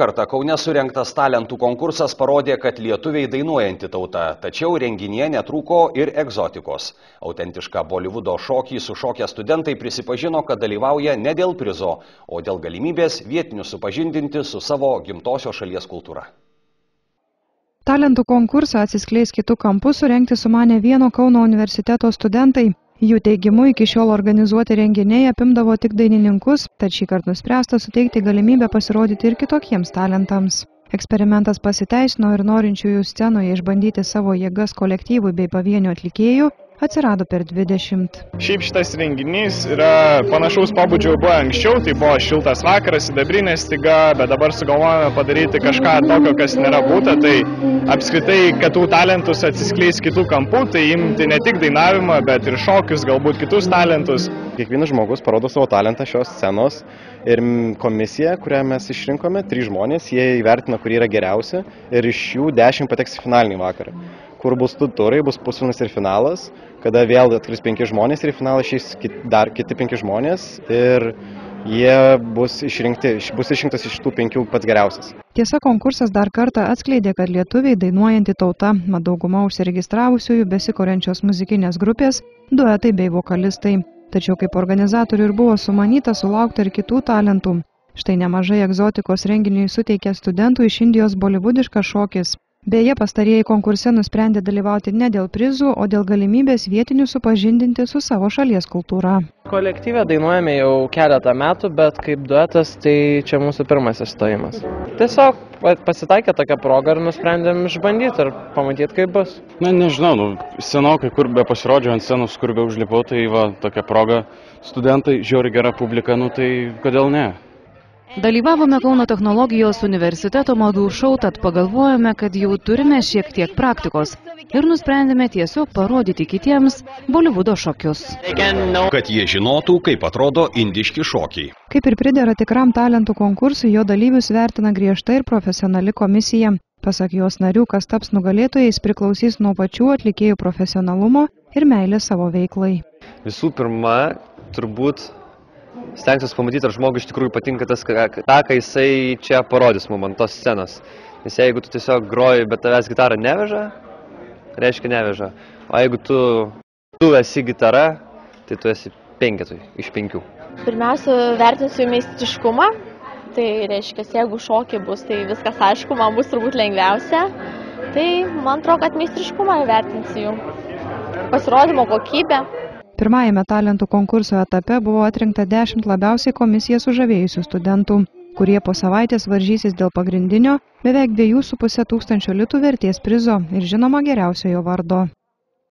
Kartą Kaune surengtas talentų konkursas parodė, kad lietuviai dainuojanti tauta, tačiau renginyje netrūko ir egzotikos. Autentišką Bolivudo šokį sušokę studentai prisipažino, kad dalyvauja ne dėl prizo, o dėl galimybės vietinius supažindinti su savo gimtosios šalies kultūra. Talentų konkursą Atsiskleisk kitų kampų surengti sumanė vieno Kauno universiteto studentai. Jų teigimu iki šiol organizuoti renginiai apimdavo tik dainininkus, tad šį kartą nuspręsta suteikti galimybę pasirodyti ir kitokiems talentams. Eksperimentas pasiteisino ir norinčiųjų scenoje išbandyti savo jėgas kolektyvui bei pavienių atlikėjų atsirado per 20. Šiaip šitas renginys yra panašaus pobūdžio buvo anksčiau, tai buvo šiltas vakaras, sidabrinė styga, bet dabar sugalvojame padaryti kažką tokio, kas nėra būta, tai apskritai, kad tų talentus atsiskleis kitų kampų, tai imti ne tik dainavimą, bet ir šokius, galbūt kitus talentus. Kiekvienas žmogus parodo savo talentą šios scenos ir komisija, kurią mes išrinkome, 3 žmonės, jie įvertina, kurie yra geriausi ir iš jų 10 pateks į finalinį vakarą, kur bus 2 turai, bus pusfinalis ir finalas, kada vėl atkris 5 žmonės ir į finalą išeis dar kiti 5 žmonės ir jie bus išrinktas iš tų 5 pats geriausias. Tiesa, konkursas dar kartą atskleidė, kad lietuviai dainuojanti tauta, mat dauguma užsiregistravusiųjų besikuriančios muzikinės grupės, duetai bei vokalistai. Tačiau kaip organizatorių ir buvo sumanyta sulaukti ir kitų talentų. Štai nemažai egzotikos renginiui suteikė studentų iš Indijos bolivudiškas šokis. Beje, pastarieji konkurse nusprendė dalyvauti ne dėl prizų, o dėl galimybės vietinių supažindinti su savo šalies kultūra. Kolektyve dainuojame jau keletą metų, bet kaip duetas tai čia mūsų pirmasis stojimas. Tiesiog pasitaikė tokia proga ir nusprendėm išbandyti ir pamatyti, kaip bus. Nežinau, senokai, kur be pasirodžiau ant scenos, kur be užlipau, tai va, tokia proga. Studentai, žiauriai gera publika, tai kodėl ne? Dalyvavome Kauno technologijos universiteto madų šou, tad pagalvojome, kad jau turime šiek tiek praktikos ir nusprendėme tiesiog parodyti kitiems Bolivudo šokius. Kad jie žinotų, kaip atrodo indiški šokiai. Kaip ir pridera tikram talentų konkursui, jo dalyvius vertina griežta ir profesionali komisija. Pasak jos narių, kas taps nugalėtojais, priklausys nuo pačių atlikėjų profesionalumo ir meilės savo veiklai. Visų pirma, turbūt stengsiuosi pamatyti, ar žmogui iš tikrųjų patinka tas, ką jisai čia parodys mums ant tos scenos. Nes jeigu tu tiesiog groji, bet tavęs gitarą neveža, reiškia neveža. O jeigu tu esi gitara, tai tu esi 5 iš 5. Pirmiausia, vertinsiu meistriškumą. Tai reiškia, jeigu šokiai bus, tai viskas aišku, man bus turbūt lengviausia. Tai man atrodo, kad meistriškumą vertinsiu. Pasirodymo kokybę. Pirmajame talentų konkurso etape buvo atrinkta 10 labiausiai komisiją sužavėjusių studentų, kurie po savaitės varžysis dėl pagrindinio beveik 2,5 tūkstančio litų vertės prizo ir žinoma geriausiojo vardo.